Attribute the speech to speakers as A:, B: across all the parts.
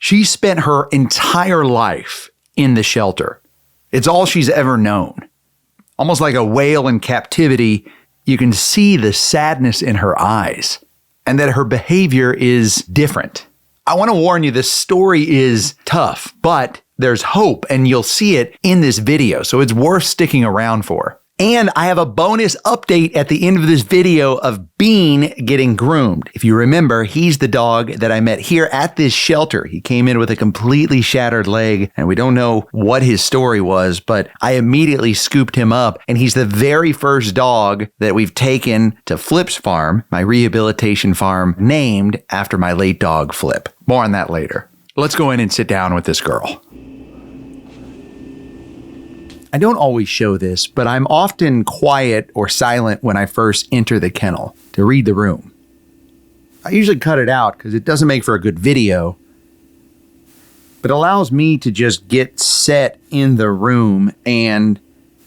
A: She spent her entire life in the shelter. It's all she's ever known. Almost like a whale in captivity, you can see the sadness in her eyes and that her behavior is different. I want to warn you, this story is tough, but there's hope and you'll see it in this video, so it's worth sticking around for. And I have a bonus update at the end of this video of Bean getting groomed. If you remember, he's the dog that I met here at this shelter. He came in with a completely shattered leg, and we don't know what his story was, but I immediately scooped him up, and he's the very first dog that we've taken to Flip's farm, my rehabilitation farm, named after my late dog, Flip. More on that later. Let's go in and sit down with this girl. I don't always show this, but I'm often quiet or silent when I first enter the kennel to read the room. I usually cut it out because it doesn't make for a good video, but allows me to just get set in the room and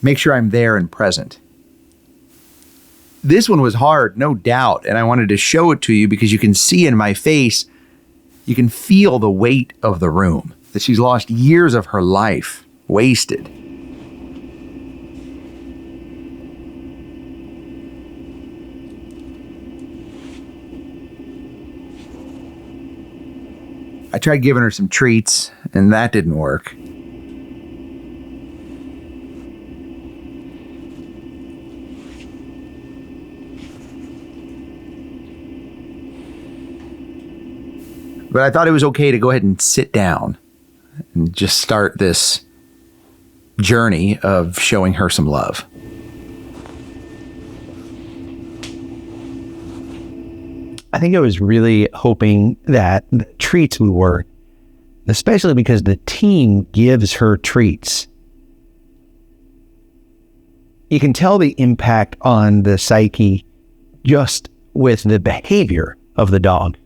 A: make sure I'm there and present. This one was hard, no doubt, and I wanted to show it to you because you can see in my face, you can feel the weight of the room, that she's lost years of her life, wasted. I tried giving her some treats, and that didn't work. But I thought it was okay to go ahead and sit down and just start this journey of showing her some love.
B: I think I was really hoping that the treats would work, especially because the team gives her treats. You can tell the impact on the psyche just with the behavior of the dog.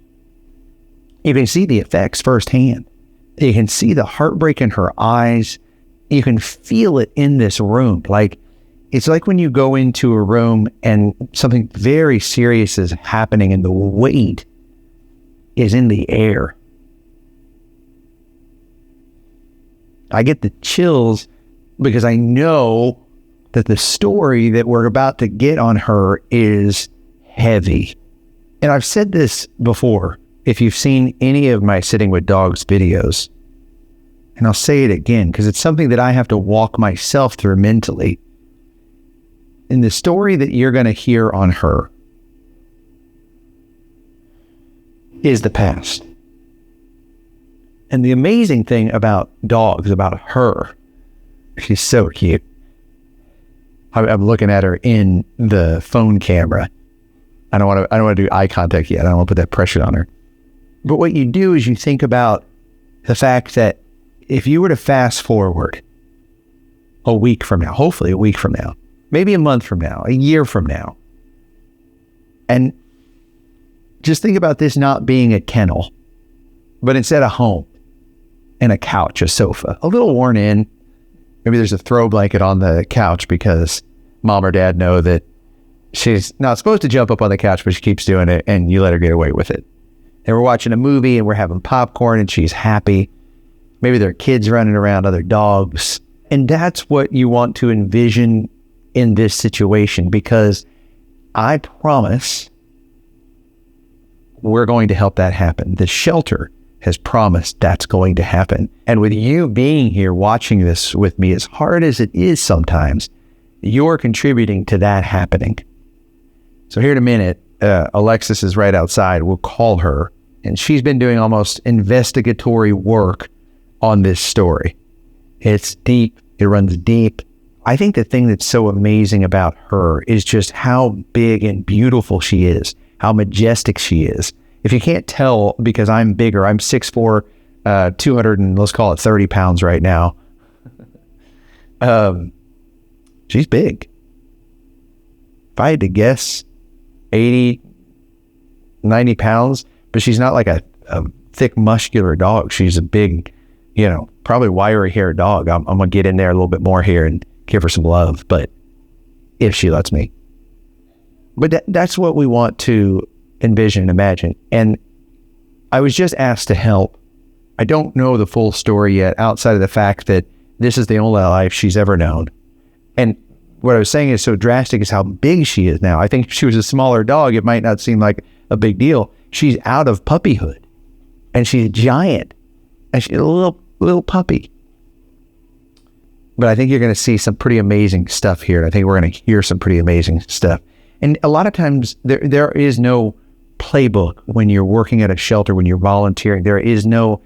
B: You can see the effects firsthand. You can see the heartbreak in her eyes. You can feel it in this room. It's like when you go into a room and something very serious is happening and the weight is in the air. I get the chills because I know that the story that we're about to get on her is heavy. And I've said this before, if you've seen any of my Sitting with Dogs videos, and I'll say it again because it's something that I have to walk myself through mentally. In the story that you're going to hear on her is the past. And the amazing thing about dogs, about her, she's so cute. I'm looking at her in the phone camera. I don't want to do eye contact yet. I don't want to put that pressure on her. But what you do is you think about the fact that if you were to fast forward a week from now, hopefully a week from now, maybe a month from now, a year from now. And just think about this not being a kennel, but instead a home and a couch, a sofa, a little worn in. Maybe there's a throw blanket on the couch because mom or dad know that she's not supposed to jump up on the couch, but she keeps doing it and you let her get away with it. And we're watching a movie and we're having popcorn and she's happy. Maybe there are kids running around, other dogs. And that's what you want to envision in this situation, because I promise we're going to help that happen. The shelter has promised that's going to happen. And with you being here watching this with me, as hard as it is sometimes, you're contributing to that happening. So here in a minute, Alexis is right outside. We'll call her. And she's been doing almost investigatory work on this story. It's deep. It runs deep. I think the thing that's so amazing about her is just how big and beautiful she is, how majestic she is. If you can't tell, because I'm bigger, I'm 6'4", 200 and let's call it 30 pounds right now. She's big. If I had to guess, 80, 90 pounds, but she's not like a thick, muscular dog. She's a big, probably wiry haired dog. I'm going to get in there a little bit more here and give her some love, but if she lets me. But that's what we want to envision and imagine. And I was just asked to help I don't know the full story yet, outside of the fact that this is the only life she's ever known. And what I was saying is so drastic is how big she is now. I think if she was a smaller dog, it might not seem like a big deal. She's out of puppyhood, and she's giant, and she's a little puppy. But I think you're going to see some pretty amazing stuff here. And I think we're going to hear some pretty amazing stuff. And a lot of times there is no playbook when you're working at a shelter, when you're volunteering. There is no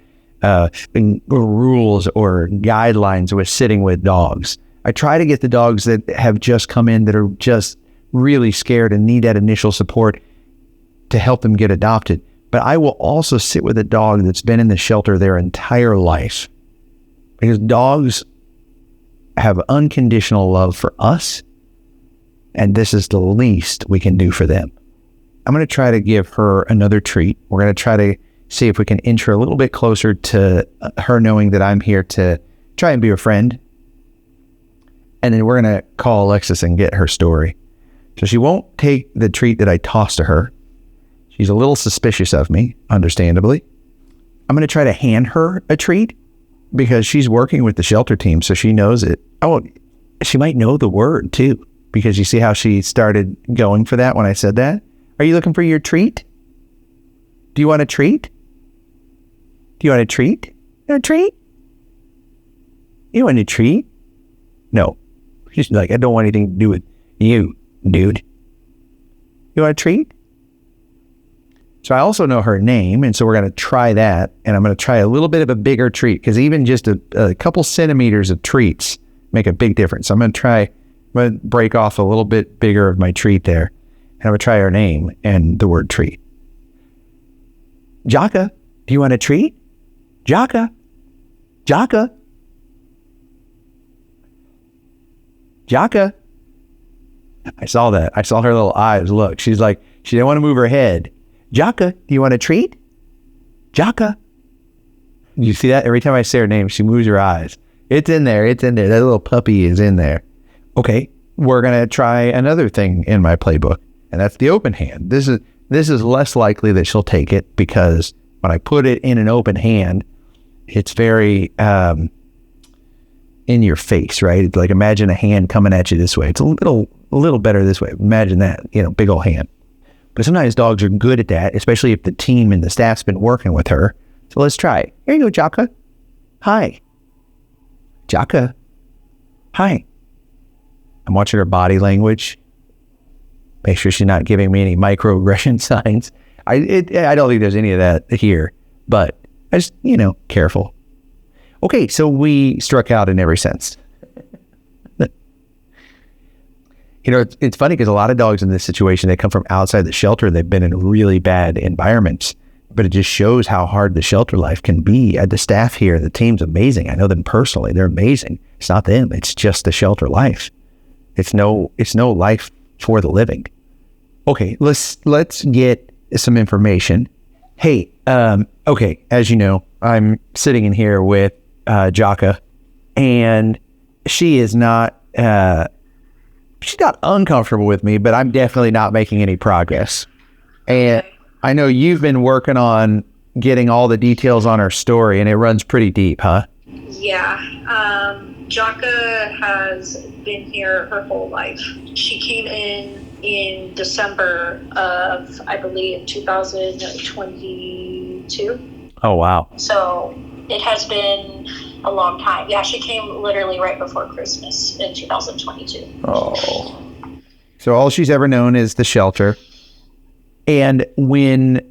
B: rules or guidelines with sitting with dogs. I try to get the dogs that have just come in that are just really scared and need that initial support to help them get adopted. But I will also sit with a dog that's been in the shelter their entire life, because dogs have unconditional love for us, and this is the least we can do for them. I'm going to try to give her another treat. We're going to try to see if we can inch her a little bit closer to her knowing that I'm here to try and be a friend. And then we're going to call Alexis and get her story. So she won't take the treat that I tossed to her. She's a little suspicious of me, understandably. I'm going to try to hand her a treat because she's working with the shelter team, so she knows it. Oh, she might know the word too, because you see how she started going for that when I said that? Are you looking for your treat? Do you want a treat? Do you want a treat? You want a treat? You want a treat? No. She's like, I don't want anything to do with you, dude. You want a treat? So I also know her name, and so we're going to try that, and I'm going to try a little bit of a bigger treat, because even just a couple centimeters of treats make a big difference. I'm going to break off a little bit bigger of my treat there, and I'm going to try her name and the word treat. Jacar, do you want a treat? Jacar, Jacar, Jacar. I saw that. I saw her little eyes look. She's like, she didn't want to move her head. Jacar, do you want a treat? Jacar. You see that? Every time I say her name, she moves her eyes. It's in there. It's in there. That little puppy is in there. Okay, we're going to try another thing in my playbook, and that's the open hand. This is less likely that she'll take it, because when I put it in an open hand, it's very in your face, right? It's like, imagine a hand coming at you this way. It's a little better this way. Imagine that, big old hand. But sometimes dogs are good at that, especially if the team and the staff's been working with her. So let's try it. Here you go, Jacar. Hi. Jacar. Hi. I'm watching her body language. Make sure she's not giving me any microaggression signs. I don't think there's any of that here, but I just, careful. Okay, so we struck out in every sense. It's funny because a lot of dogs in this situation, they come from outside the shelter. They've been in really bad environments, but it just shows how hard the shelter life can be. The staff here, the team's amazing. I know them personally. They're amazing. It's not them. It's just the shelter life. It's no life for the living. Okay, let's get some information. Hey, okay, as you know, I'm sitting in here with Jacar, and she is not she's not uncomfortable with me, but I'm definitely not making any progress. And I know you've been working on getting all the details on her story, and it runs pretty deep, huh?
C: Yeah. Jacar has been here her whole life. She came in December of, I believe, 2022.
B: Oh, wow.
C: So it has been a long time. Yeah, she came literally right before Christmas in 2022.
B: Oh. So all she's ever known is the shelter. And when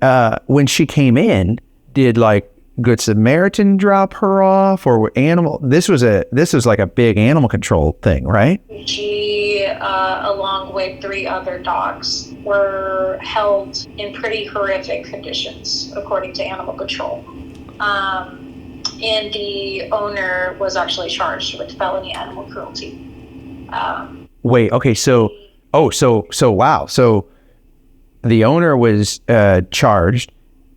B: she came in, did like Good Samaritan drop her off, or animal? This was like a big animal control thing, right?
C: She, along with 3 other dogs, were held in pretty horrific conditions, according to animal control. And the owner was actually charged with felony animal cruelty.
B: Wait, okay, so wow. So the owner was charged,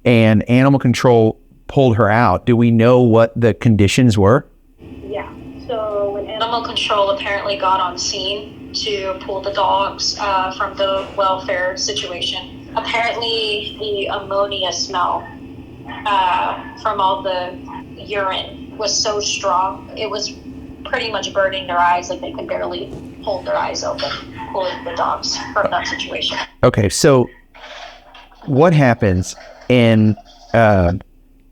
B: and animal control pulled her out. Do we know what the conditions were?
C: Yeah. So when animal control apparently got on scene to pull the dogs from the welfare situation, apparently the ammonia smell from all the urine was so strong, it was pretty much burning their eyes. Like they could barely hold their eyes open, pulling the dogs from that situation.
B: Okay, so what happens in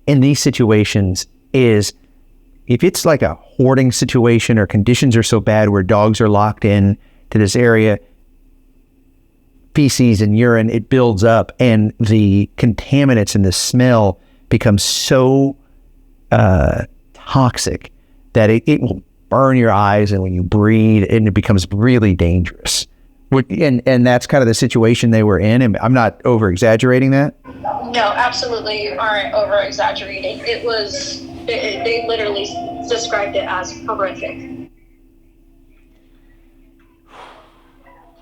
B: these situations is if it's like a hoarding situation or conditions are so bad where dogs are locked in to this area, feces and urine, it builds up and the contaminants and the smell becomes so toxic that it will burn your eyes, and when you breathe, and it becomes really dangerous. And that's kind of the situation they were in. And I'm not over exaggerating that.
C: No, absolutely, you aren't over exaggerating. It was, they literally described it as horrific.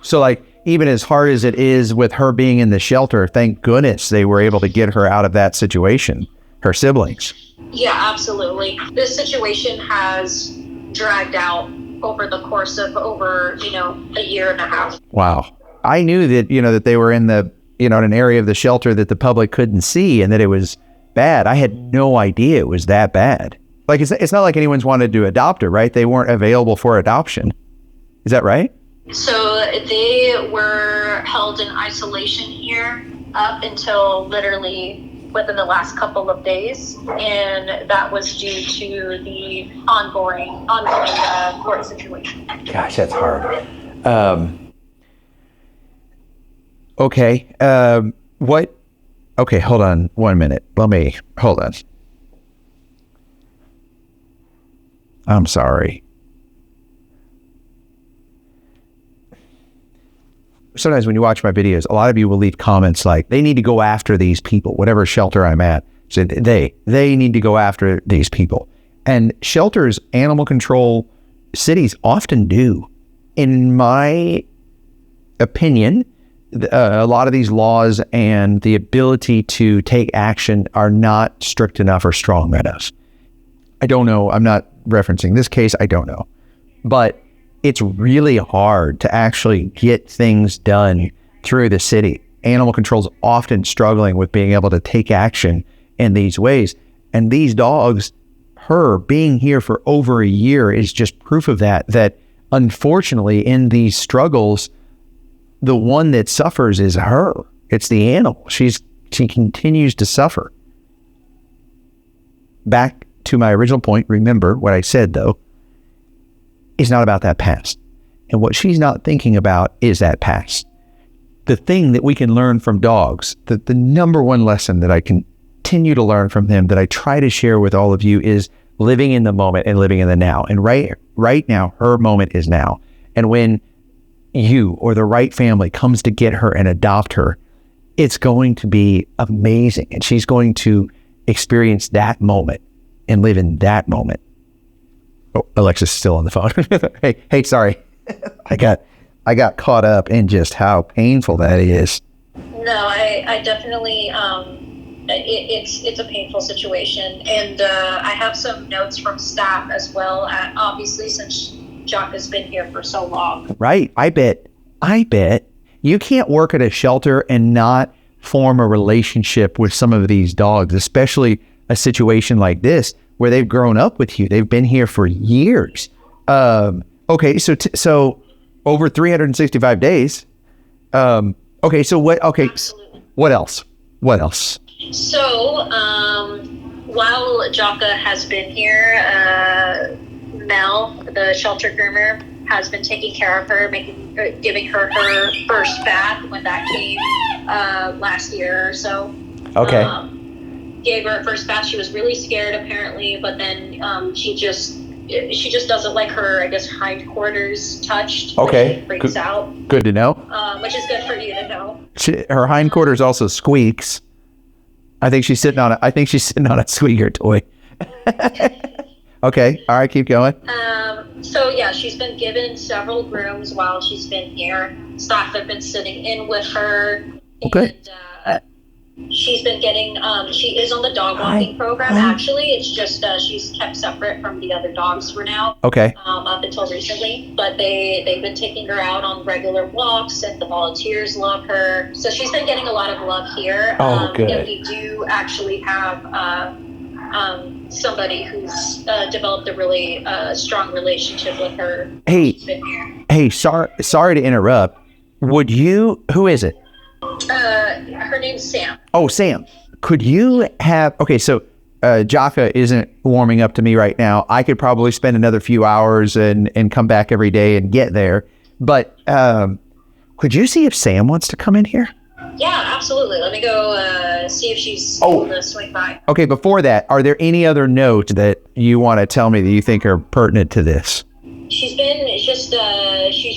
B: So like, even as hard as it is with her being in the shelter, thank goodness they were able to get her out of that situation, her siblings.
C: Yeah, absolutely. This situation has dragged out over the course of over, a year and a half.
B: Wow. I knew that, that they were in the, in an area of the shelter that the public couldn't see and that it was bad. I had no idea it was that bad. Like, it's not like anyone's wanted to adopt her, right? They weren't available for adoption. Is that right?
C: So they were held in isolation here up until literally within the last couple of days, and that was due to the ongoing court situation.
B: Gosh, that's hard. Okay. What? Okay, hold on 1 minute. Hold on. I'm sorry. Sometimes when you watch my videos, a lot of you will leave comments like, they need to go after these people, whatever shelter I'm at. So they need to go after these people. And shelters, animal control cities often do. In my opinion, a lot of these laws and the ability to take action are not strict enough or strong enough. I don't know. I'm not referencing this case. I don't know. But it's really hard to actually get things done through the city. Animal control is often struggling with being able to take action in these ways. And these dogs, her being here for over a year is just proof of that unfortunately in these struggles, the one that suffers is her. It's the animal. She continues to suffer. Back to my original point, remember what I said though, is not about that past. And what she's not thinking about is that past. The thing that we can learn from dogs, the number one lesson that I continue to learn from them, that I try to share with all of you, is living in the moment and living in the now. And right now, her moment is now. And when you or the right family comes to get her and adopt her, it's going to be amazing. And she's going to experience that moment and live in that moment. Oh, Alexa's still on the phone. Hey, sorry. I got caught up in just how painful that is.
C: No, I definitely, it's a painful situation. And I have some notes from staff as well, obviously, since Jacar has been here for so long.
B: Right. I bet you can't work at a shelter and not form a relationship with some of these dogs, especially a situation like this where they've grown up with you. They've been here for years. Okay, so over 365 days. Okay, so what? Okay, absolutely. What else?
C: So while Jacar has been here, Mel, the shelter groomer, has been taking care of her, giving her first bath when that came last year or so.
B: Okay.
C: Gave her first bath. She was really scared apparently, but then she just doesn't like her, I guess, hindquarters touched.
B: Okay.
C: She freaks out.
B: Good to know.
C: Which is good for you to know.
B: Her hindquarters also squeaks. I think she's sitting on a squeaker toy. Okay. All right. Keep going.
C: So yeah, she's been given several grooms while she's been here. Staff have been sitting in with her.
B: Okay.
C: And, she's been getting, she is on the dog walking program, actually. It's just she's kept separate from the other dogs for now.
B: Okay.
C: Up until recently. But they've been taking her out on regular walks, and the volunteers love her. So she's been getting a lot of love here.
B: Oh, good.
C: And we do actually have somebody who's developed a really strong relationship with her.
B: Hey,
C: She's been here.
B: hey, sorry to interrupt. Who is it?
C: Her name's Sam.
B: Oh, Sam. Could you have, okay, so Jacar isn't warming up to me right now. I could probably spend another few hours and come back every day and get there. But could you see if Sam wants to come in here?
C: Yeah, absolutely. Let me go see if she's able to swing by.
B: Okay, before that, are there any other notes that you want to tell me that you think are pertinent to this?
C: She's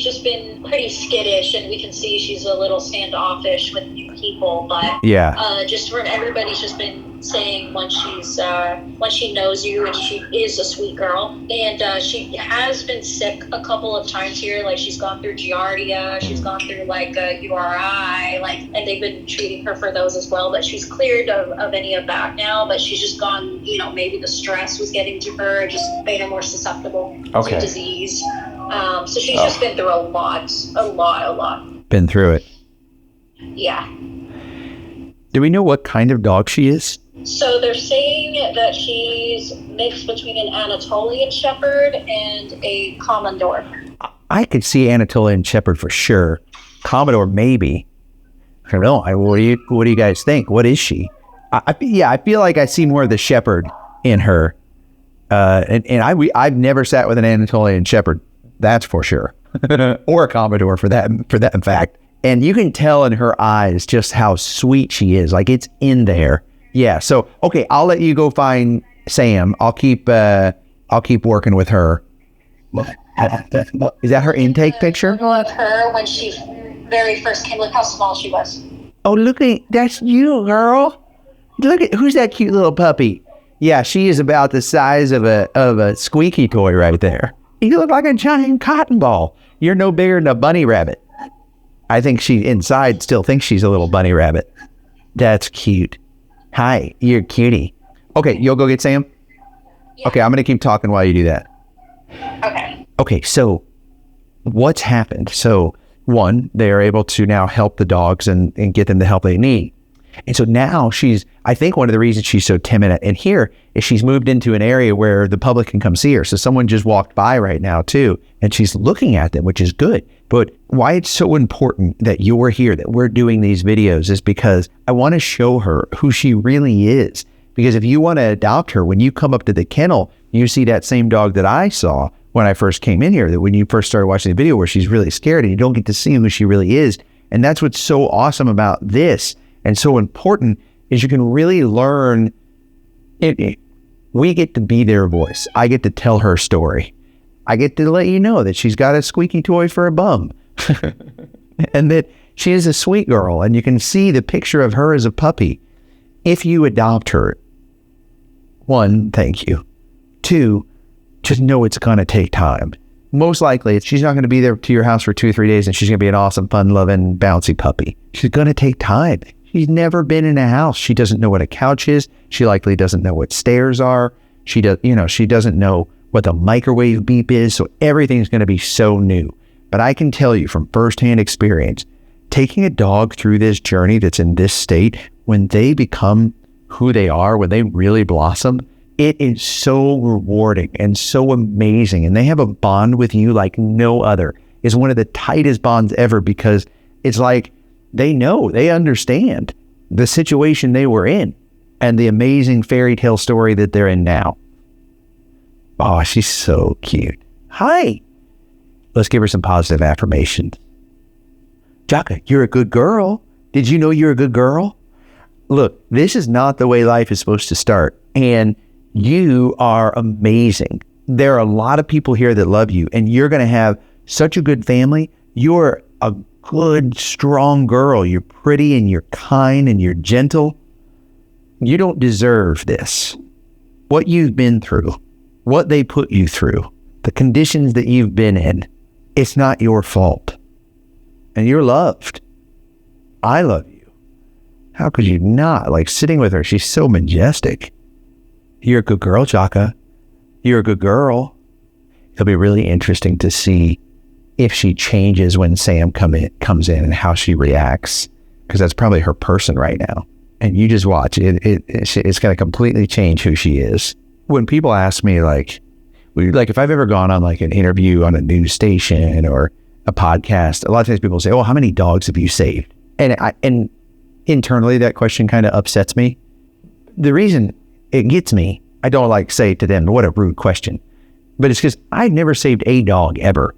C: just been pretty skittish, and we can see she's a little standoffish with new people. But
B: Yeah.
C: just from everybody's just been saying when she knows you, and she is a sweet girl, and she has been sick a couple of times here. Like she's gone through Giardia, she's gone through like a URI, and they've been treating her for those as well. But she's cleared of any of that now. But she's just gone. Maybe the stress was getting to her, just made her more susceptible to disease. So she's just been through a lot.
B: Been through it.
C: Yeah.
B: Do we know what kind of dog she is?
C: So they're saying that she's mixed between an Anatolian Shepherd and a Commodore.
B: I could see Anatolian Shepherd for sure. Commodore, maybe. I don't know. What do you guys think? What is she? I feel like I see more of the Shepherd in her. I've never sat with an Anatolian Shepherd. That's for sure. Or a Commodore for that in fact. And you can tell in her eyes just how sweet she is. Like it's in there. Yeah. So, okay, I'll let you go find Sam. I'll keep working with her. Is that her intake picture?
C: Of her when she very first came. Look how small she was.
B: Oh, that's you, girl. Look at who's that cute little puppy. Yeah, she is about the size of a squeaky toy right there. You look like a giant cotton ball. You're no bigger than a bunny rabbit. I think she inside still thinks she's a little bunny rabbit. That's cute. Hi, you're a cutie. Okay, you'll go get Sam?
C: Yeah.
B: Okay, I'm going to keep talking while you do that.
C: Okay.
B: Okay, so what's happened? So one, they are able to now help the dogs and get them the help they need. And so now I think one of the reasons she's so timid in here is she's moved into an area where the public can come see her. So someone just walked by right now too, and she's looking at them, which is good. But why it's so important that you're here, that we're doing these videos is because I want to show her who she really is. Because if you want to adopt her, when you come up to the kennel, you see that same dog that I saw when I first came in here, that when you first started watching the video where she's really scared and you don't get to see who she really is. And that's what's so awesome about this. And so important is you can really learn. We get to be their voice. I get to tell her story. I get to let you know that she's got a squeaky toy for a bum. And that she is a sweet girl. And you can see the picture of her as a puppy. If you adopt her, one, thank you. Two, just know it's going to take time. Most likely, she's not going to be there to your house for 2 or 3 days and she's going to be an awesome, fun-loving, bouncy puppy. She's going to take time. She's never been in a house. She doesn't know what a couch is. She likely doesn't know what stairs are. She doesn't know what the microwave beep is. So everything's going to be so new. But I can tell you from firsthand experience, taking a dog through this journey that's in this state, when they become who they are, when they really blossom, it is so rewarding and so amazing. And they have a bond with you like no other. It's one of the tightest bonds ever because it's like, they understand the situation they were in and the amazing fairy tale story that they're in now. Oh, she's so cute. Hi. Let's give her some positive affirmations. Jacar, you're a good girl. Did you know you're a good girl? Look, this is not the way life is supposed to start. And you are amazing. There are a lot of people here that love you and you're going to have such a good family. You're a good, strong girl. You're pretty and you're kind and you're gentle. You don't deserve this. What you've been through, what they put you through, the conditions that you've been in, it's not your fault. And you're loved. I love you. How could you not? Like sitting with her, she's so majestic. You're a good girl, Jacar. You're a good girl. It'll be really interesting to see if she changes when Sam comes in and how she reacts, because that's probably her person right now. And you just watch it. It's going to completely change who she is. when people ask me like if I've ever gone on like an interview on a news station or a podcast, a lot of times people say, "Oh, how many dogs have you saved?" And internally that question kind of upsets me. The reason it gets me, I don't like say to them, "What a rude question," but it's because I've never saved a dog ever.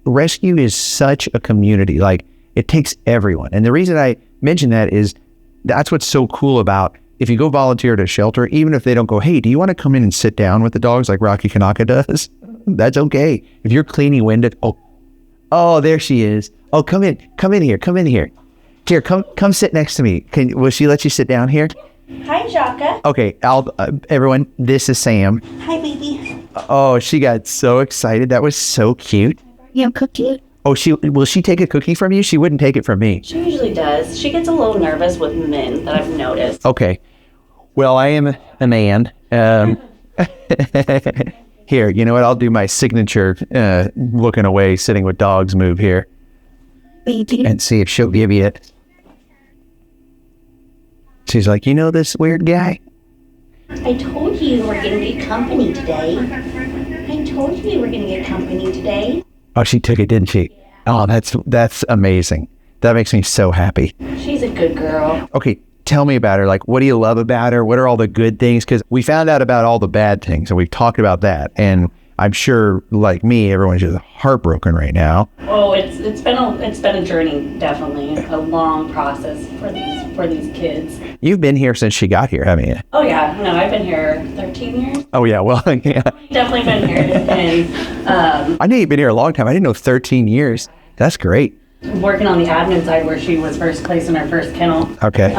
B: Rescue is such a community. Like, it takes everyone. And the reason I mention that is that's what's so cool about if you go volunteer at a shelter, even if they don't go, "Hey, do you want to come in and sit down with the dogs like Rocky Kanaka does?" That's okay. If you're cleaning windows, oh, there she is. Oh, come in here. Here, come sit next to me. Will she let you sit down here?
D: Hi, Jacar.
B: Okay, everyone, this is Sam.
D: Hi, baby.
B: Oh, she got so excited. That was so cute.
D: You have a cookie?
B: Oh, will she take a cookie from you? She wouldn't take it from me.
D: She usually does. She gets a little nervous with men that I've noticed.
B: Okay. Well, I am a man. Here, you know what? I'll do my signature looking away, sitting with dogs move here.
D: Baby.
B: And see if she'll give you it. She's like, "You know this weird guy?"
D: I told you were going to get company today.
B: Oh, she took it, didn't she? Oh, that's amazing. That makes me so happy.
D: She's a good girl.
B: Okay, tell me about her. Like, what do you love about her? What are all the good things? Because we found out about all the bad things, and we've talked about that. And I'm sure, like me, everyone's just heartbroken right now.
D: Oh, it's been a journey, definitely. A long process for these kids.
B: You've been here since she got here, haven't you?
D: Oh yeah, no, I've been here 13 years.
B: Oh yeah, well, yeah.
D: Definitely been here, and
B: I knew you've been here a long time. I didn't know 13 years. That's great.
D: working on the admin side where she was first placed in her first kennel.
B: Okay.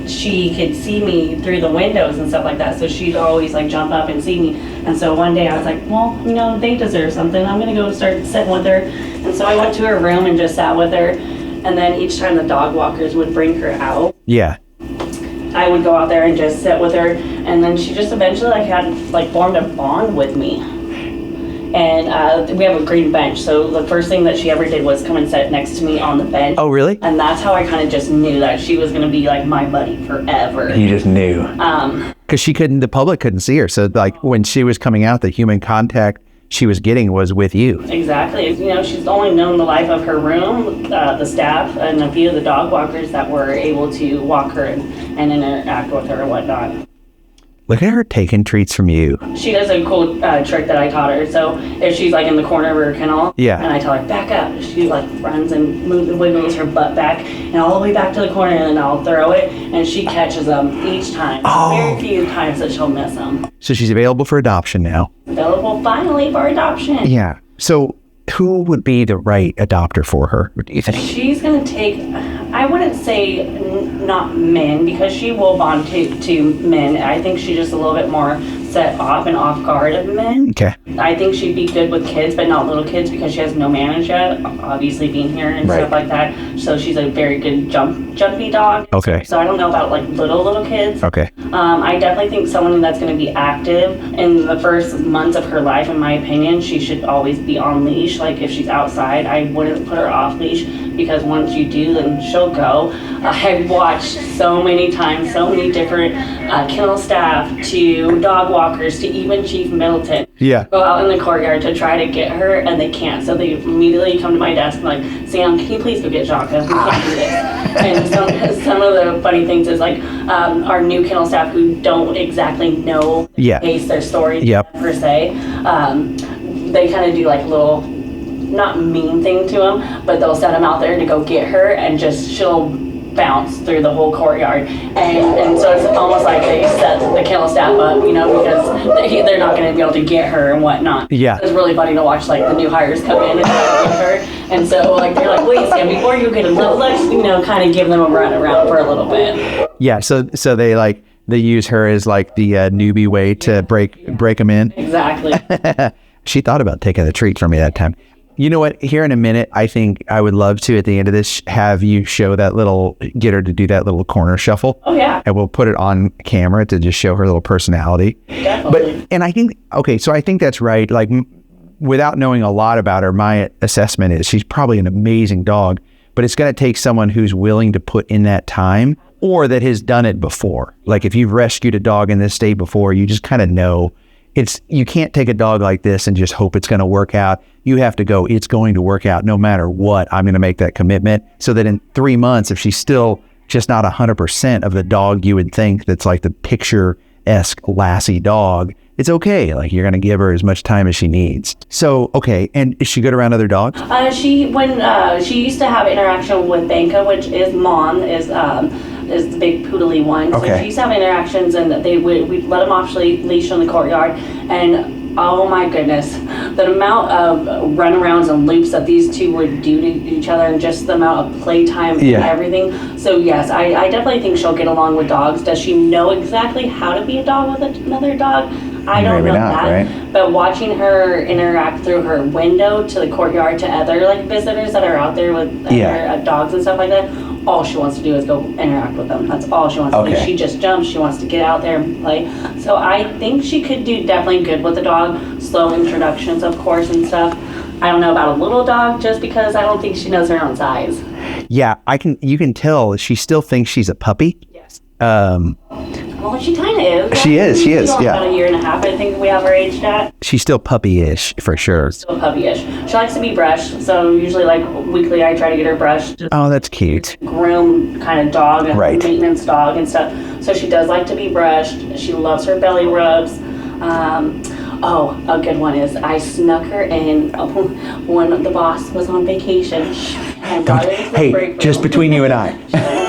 D: She could see me through the windows and stuff like that, so she'd always like jump up and see me. And so one day I was like, well, you know, they deserve something. I'm gonna go start sitting with her. And so I went to her room and just sat with her. And then each time the dog walkers would bring her out,
B: Yeah.
D: I would go out there and just sit with her. And then she just eventually formed a bond with me. And we have a green bench, so the first thing that she ever did was come and sit next to me on the bench.
B: Oh, really?
D: And that's how I kind of just knew that she was going to be like my buddy forever.
B: You just knew. Because the public couldn't see her. So like when she was coming out, the human contact she was getting was with you.
D: Exactly. You know, she's only known the life of her room, the staff, and a few of the dog walkers that were able to walk her and interact with her and whatnot.
B: Look at her taking treats from you.
D: She does a cool trick that I taught her. So if she's like in the corner of her kennel,
B: yeah,
D: and I tell her back up, she like runs and wiggles her butt back and all the way back to the corner, and then I'll throw it, and she catches them each time.
B: Oh.
D: Very few times that she'll miss them.
B: So she's available for adoption now.
D: Available finally for adoption.
B: Yeah. So who would be the right adopter for her, what do you think?
D: She's going to take, I wouldn't say not men, because she will bond to men. I think she's just a little bit more set off and off guard of men.
B: Okay.
D: I think she'd be good with kids, but not little kids, because she has no manners yet, obviously being here and
B: Right.
D: stuff like that. So she's a very good jumpy dog.
B: Okay.
D: So I don't know about like little kids.
B: Okay.
D: I definitely think someone that's going to be active in the first months of her life, in my opinion, she should always be on leash. Like if she's outside, I wouldn't put her off leash, because once you do, then she'll go. I've watched so many times, so many different kennel staff to dog walkers to even Chief Middleton
B: Yeah.
D: go out in the courtyard to try to get her, and they can't. So they immediately come to my desk and like, Sam, can you please go get Jacar? We can't do this. And some of the funny things is like our new kennel staff who don't exactly know
B: Yeah.
D: their story
B: Yep.
D: per se, they kind of do like little, not mean thing to them, but they'll set them out there to go get her, and just she'll bounce through the whole courtyard, and so it's almost like they set the kennel staff up, you know, because they're not going to be able to get her and whatnot.
B: Yeah.
D: It's really funny to watch like the new hires come in and try to get her, and so like they're like, wait, Sam, before you get them, let's you know kind of give them a run around for a little bit.
B: Yeah. So they use her as like the newbie way to break them in.
D: Exactly.
B: She thought about taking the treat from me that time. You know what? Here in a minute, I think I would love to, at the end of this, have you get her to do that little corner shuffle.
D: Oh, yeah.
B: And we'll put it on camera to just show her little personality.
D: Definitely.
B: And I think, okay, so I think that's right. Like, without knowing a lot about her, my assessment is she's probably an amazing dog, but it's going to take someone who's willing to put in that time or that has done it before. Like if you've rescued a dog in this state before, you just kind of know you can't take a dog like this and just hope it's going to work out. You have to go, it's going to work out no matter what. I'm going to make that commitment so that in 3 months, if she's still just not 100% of the dog you would think that's like the picture-esque Lassie dog, it's okay. Like you're going to give her as much time as she needs. So, okay. And is she good around other dogs?
D: She used to have interaction with Banka, which is mom, is the big poodly one.
B: Okay.
D: So she used to have interactions, and we'd let them off leash in the courtyard, and oh my goodness, the amount of runarounds and loops that these two would do to each other, and just the amount of playtime and everything. So yes, I definitely think she'll get along with dogs. Does she know exactly how to be a dog with another dog? I don't know that, right? But watching her interact through her window to the courtyard to other like visitors that are out there with other dogs and stuff like that, all she wants to do is go interact with them. That's all she wants to do. She just jumps. She wants to get out there and play. So I think she could do definitely good with the dog. Slow introductions, of course, and stuff. I don't know about a little dog just because I don't think she knows her own size.
B: Yeah, you can tell she still thinks she's a puppy.
D: Yes. Well, she kind of is.
B: She is, yeah.
D: About a year and a half, I think we have her aged at.
B: She's still puppy-ish, for sure.
D: Still puppy-ish. She likes to be brushed, so usually like weekly I try to get her brushed.
B: Oh, that's cute.
D: Groom kind of dog, maintenance dog and stuff. So she does like to be brushed. She loves her belly rubs. A good one is I snuck her in when the boss was on vacation.
B: Hey, just between you and I.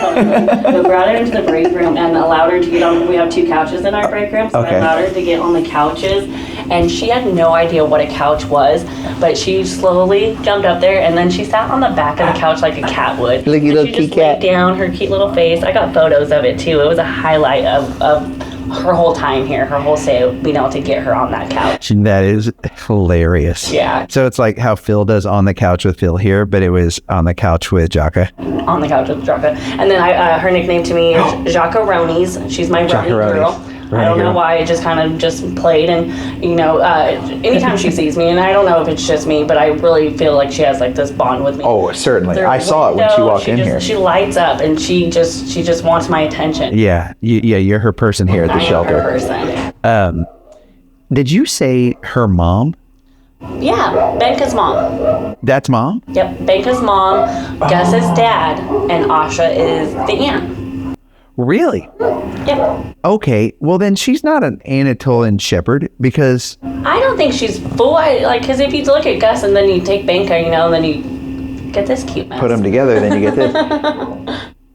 D: We brought her into the break room and allowed her to get on. We have 2 couches in our break room, so I allowed her to get on the couches. And she had no idea what a couch was, but she slowly jumped up there, and then she sat on the back of the couch like a cat would.
B: Like a little kitty cat.
D: Laid down, her cute little face. I got photos of it too. It was a highlight of her whole time here, her whole stay, being able to get her on that couch.
B: That is hilarious.
D: Yeah.
B: So it's like how Phil does On the Couch with Phil here, but it was On the Couch with Jacar.
D: On the Couch with Jacar. And then her nickname to me is Jacaronies. She's my running girl. I don't know why, it just kind of just played, and anytime she sees me, and I don't know if it's just me, but I really feel like she has like this bond with me.
B: Oh, certainly. I saw it when she walked in here.
D: She lights up, and she just wants my attention.
B: Yeah, you're her person here at the shelter.
D: Her person.
B: Did you say her mom?
D: Yeah, Banka's mom.
B: That's mom?
D: Yep, Banka's mom, Gus's dad, and Asha is the aunt.
B: Really?
D: Yep.
B: Okay, well then she's not an Anatolian Shepherd because...
D: I don't think she's full. Because if you look at Gus and then you take Banka, and then you get this cute mess.
B: Put them together, then you get this.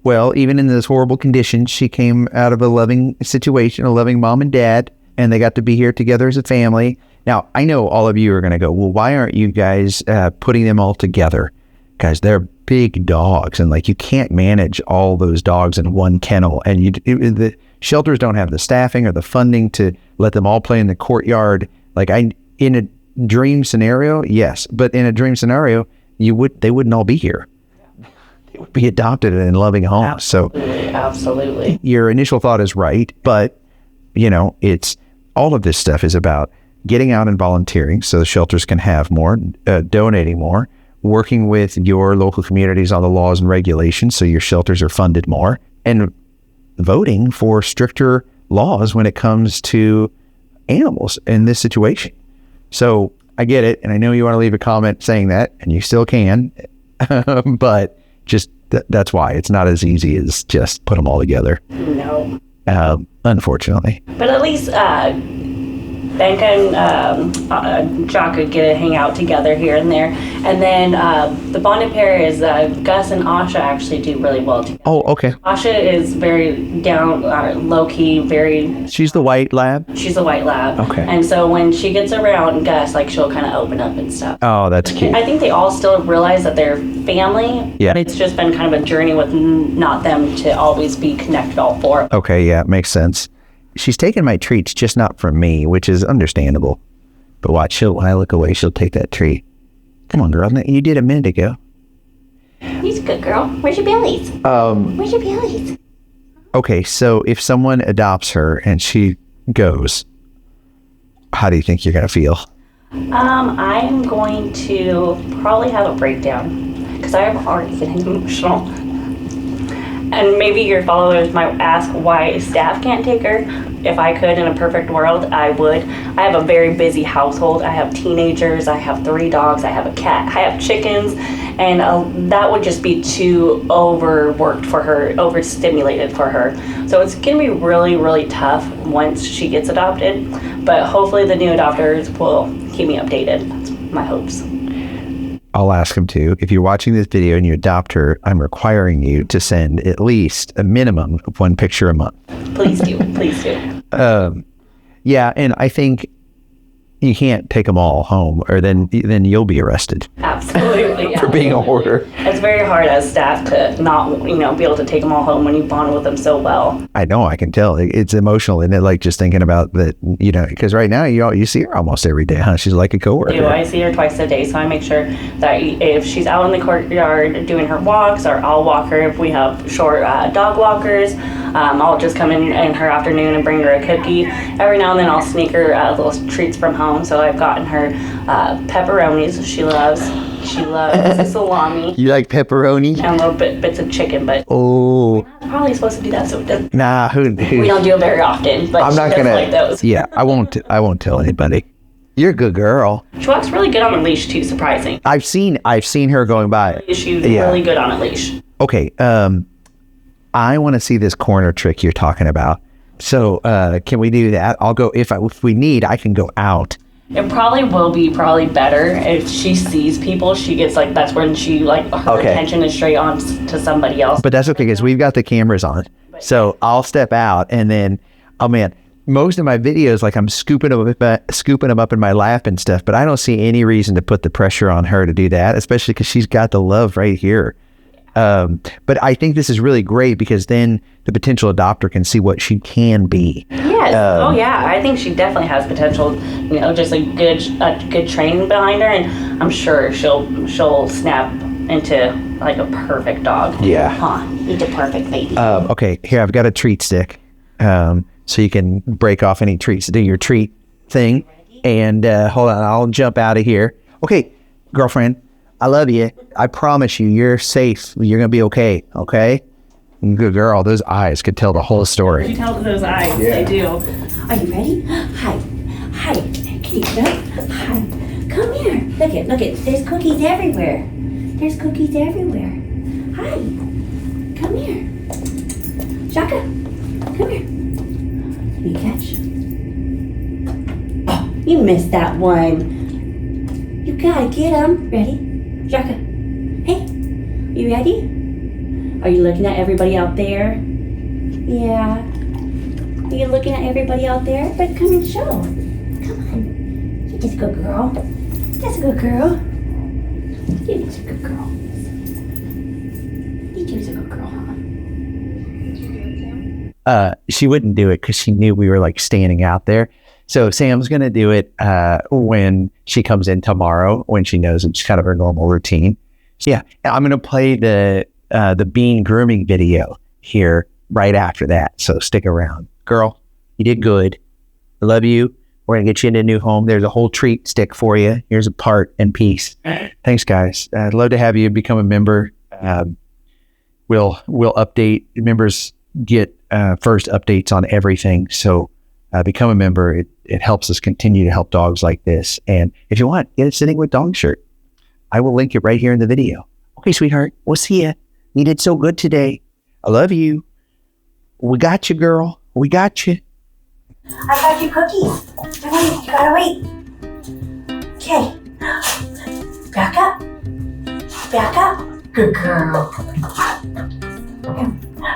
B: Well, even in those horrible conditions, she came out of a loving situation, a loving mom and dad, and they got to be here together as a family. Now, I know all of you are going to go, well, why aren't you guys putting them all together? Guys, they're big dogs, and like you can't manage all those dogs in one kennel, and the shelters don't have the staffing or the funding to let them all play in the courtyard. Like in a dream scenario, yes, but in a dream scenario, they wouldn't all be here. They would be adopted in loving homes.
D: Absolutely.
B: Your initial thought is right, but it's all of this stuff is about getting out and volunteering so the shelters can have more, donating more, working with your local communities on the laws and regulations so your shelters are funded more, and voting for stricter laws when it comes to animals in this situation. So I get it, and I know you want to leave a comment saying that, and you still can, but just that's why it's not as easy as just put them all together.
D: No.
B: Unfortunately.
D: But at least Banka and Jacar get to hang out together here and there. And then the bonded pair is Gus and Asha actually do really well together.
B: Oh, okay.
D: Asha is very down, low-key, very...
B: She's the white lab?
D: She's a white lab.
B: Okay.
D: And so when she gets around Gus, she'll kind of open up and stuff.
B: Oh, that's cute.
D: I think they all still realize that they're family.
B: Yeah.
D: But it's just been kind of a journey with not them to always be connected, all four.
B: Okay, yeah, makes sense. She's taking my treats, just not from me, which is understandable. But watch, when I look away, she'll take that treat. Come on, girl. You did a minute ago.
D: He's a good girl. Where's your bellies? Where's your bellies?
B: Okay, so if someone adopts her and she goes, how do you think you're going to feel?
D: I'm going to probably have a breakdown because I'm already getting emotional. And maybe your followers might ask why staff can't take her. If I could in a perfect world, I would. I have a very busy household. I have teenagers, I have 3 dogs, I have a cat, I have chickens, and that would just be too overworked for her, overstimulated for her. So it's gonna be really, really tough once she gets adopted, but hopefully the new adopters will keep me updated. That's my hopes.
B: I'll ask him to. If you're watching this video and you adopt her, I'm requiring you to send at least a minimum of 1 picture a month.
D: Please do. Please do.
B: Yeah, and I think you can't take them all home, or then you'll be arrested.
D: Absolutely.
B: For being a hoarder.
D: It's very hard as staff to not, be able to take them all home when you bond with them so well.
B: I know, I can tell. It's emotional, isn't it? Like just thinking about that, because right now you see her almost every day, huh? She's like a coworker.
D: I see her twice a day, so I make sure that if she's out in the courtyard doing her walks, or I'll walk her if we have short dog walkers. I'll just come in her afternoon and bring her a cookie. Every now and then I'll sneak her little treats from home. So I've gotten her pepperonis. She loves salami.
B: You like pepperoni?
D: And little bits of chicken, but
B: oh,
D: we're not probably supposed to do that, so it doesn't.
B: Nah,
D: We don't do it very often, but
B: I'm not
D: she does
B: gonna
D: like those.
B: Yeah, I won't tell anybody. You're a good girl.
D: She walks really good on a leash too, surprising.
B: I've seen her going by.
D: She's really good on a leash.
B: Okay, I want to see this corner trick you're talking about. So can we do that? I'll go if we need. I can go out.
D: It probably will be better if she sees people. She gets that's when she her attention is straight on to somebody else.
B: But that's okay because we've got the cameras on. So I'll step out and then, oh man, most of my videos I'm scooping them up in my lap and stuff. But I don't see any reason to put the pressure on her to do that, especially because she's got the love right here. But I think this is really great because then the potential adopter can see what she can be.
D: Yes. I think she definitely has potential. Just a good training behind her, and I'm sure she'll snap into a perfect dog.
B: Yeah.
D: It's a perfect baby.
B: Okay, here I've got a treat stick, so you can break off any treats to do your treat thing. And hold on, I'll jump out of here. Okay, girlfriend. I love you. I promise you're safe. You're going to be okay. Okay? Good girl. Those eyes could tell the whole story.
D: You tell those eyes.
B: Yeah.
D: They do.
E: Are you ready? Hi. Can you get up? Hi. Come here. Look it. There's cookies everywhere. Hi. Come here. Shaka. Come here. Can you catch? Oh, you missed that one. You gotta get him. Ready? Shaka. Hey. You ready? Are you looking at everybody out there? Yeah. Are you looking at everybody out there? But come and show. Come on. You're just a good girl. Just a good girl. You're just a good girl. You're just a good girl, huh?
B: She wouldn't do it because she knew we were standing out there. So Sam's going to do it when she comes in tomorrow, when she knows it's kind of her normal routine. So yeah, I'm going to play the bean grooming video here right after that. So stick around. Girl, you did good. I love you. We're going to get you into a new home. There's a whole treat stick for you. Here's a part and piece. Thanks, guys. I'd love to have you become a member. We'll update. Members get first updates on everything. So become a member. It helps us continue to help dogs like this. And if you want, get a Sitting with Dog shirt. I will link it right here in the video. Okay, sweetheart. We'll see you. You did so good today. I love you. We got you, girl. We got you.
E: I got you cookies. Wait, you gotta wait. Okay. Back up. Back up. Good girl.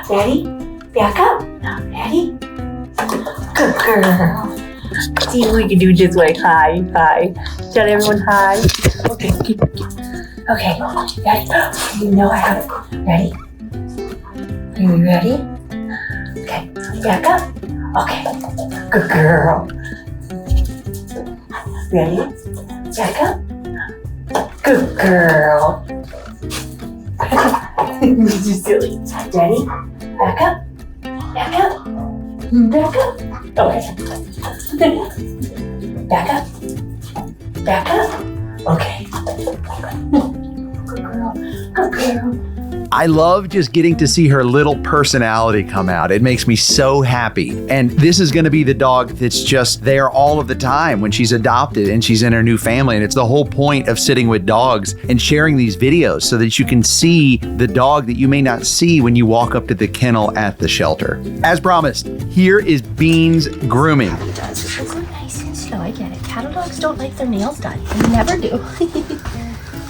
E: Ready? Back up. Ready? Good girl.
D: See what we can do this way. Hi. Tell everyone hi.
E: Okay. Okay. Ready? You know I have it. Ready? Are you ready? Okay. Back up. Okay. Good girl. Ready? Back up. Good girl. You're silly. Ready? Back up. Back up. Back up. Okay. Back up. Back up. Okay. Good girl. Good girl.
A: I love just getting to see her little personality come out. It makes me so happy. And this is going to be the dog that's just there all of the time when she's adopted and she's in her new family. And it's the whole point of sitting with dogs and sharing these videos so that you can see the dog that you may not see when you walk up to the kennel at the shelter. As promised, here is Bean's grooming.
E: He does. It's so nice and slow. I get it. Cattle dogs don't like their nails done. They never do.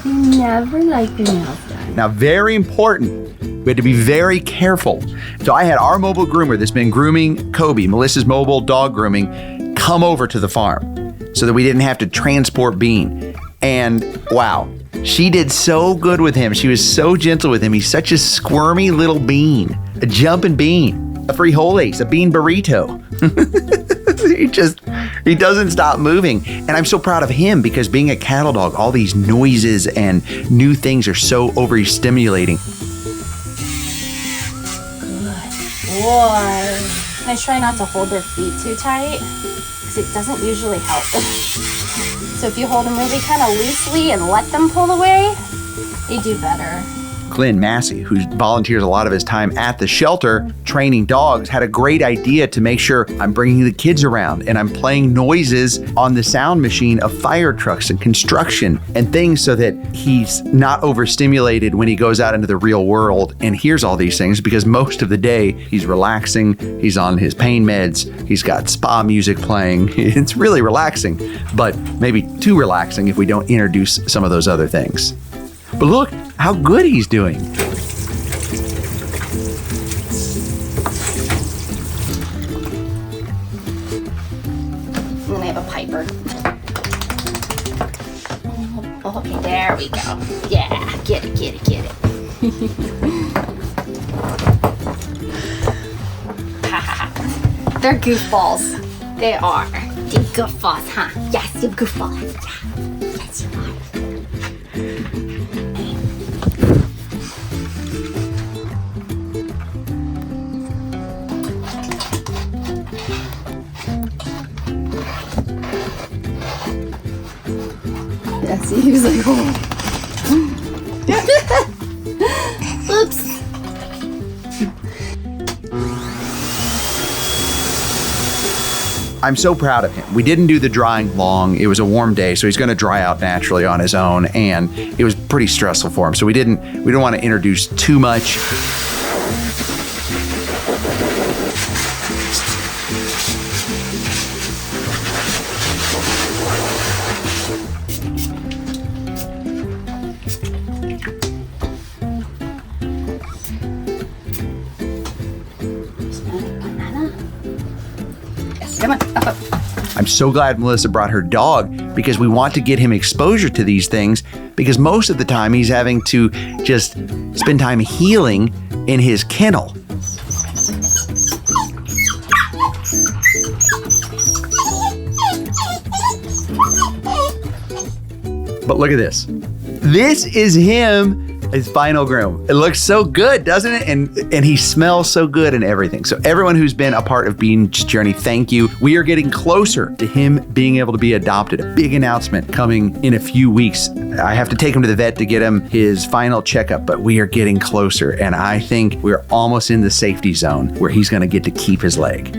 E: They never like their nails done.
A: Now, very important, we had to be very careful. So I had our mobile groomer that's been grooming Kobe, Melissa's mobile dog grooming, come over to the farm so that we didn't have to transport Bean. And wow, she did so good with him. She was so gentle with him. He's such a squirmy little bean, a jumping bean, a frijoles, a bean burrito. He doesn't stop moving. And I'm so proud of him because being a cattle dog, all these noises and new things are so overstimulating.
F: Good boy. I try not to hold their feet too tight because it doesn't usually help. So if you hold them really kind of loosely and let them pull away, they do better.
A: Glenn Massey, who volunteers a lot of his time at the shelter training dogs, had a great idea to make sure I'm bringing the kids around and I'm playing noises on the sound machine of fire trucks and construction and things so that he's not overstimulated when he goes out into the real world and hears all these things, because most of the day he's relaxing, he's on his pain meds, he's got spa music playing. It's really relaxing, but maybe too relaxing if we don't introduce some of those other things. But look how good he's doing.
F: And then I have a piper. Oh, okay, there we go. Yeah, get it. They're goofballs. They are. They're goofballs, huh? Yes, you're goofballs. Yeah. Yes, you are. Yeah, see, he was like, oh. Oops.
A: I'm so proud of him. We didn't do the drying long. It was a warm day, so he's going to dry out naturally on his own, and it was pretty stressful for him. So we didn't want to introduce too much.
F: Come on, up.
A: I'm so glad Melissa brought her dog because we want to get him exposure to these things, because most of the time he's having to just spend time healing in his kennel. But look at this. This is him, his final groom. It looks so good, doesn't it? And he smells so good and everything. So everyone who's been a part of Bean's journey, thank you. We are getting closer to him being able to be adopted. A big announcement coming in a few weeks. I have to take him to the vet to get him his final checkup, but we are getting closer. And I think we're almost in the safety zone where he's going to get to keep his leg.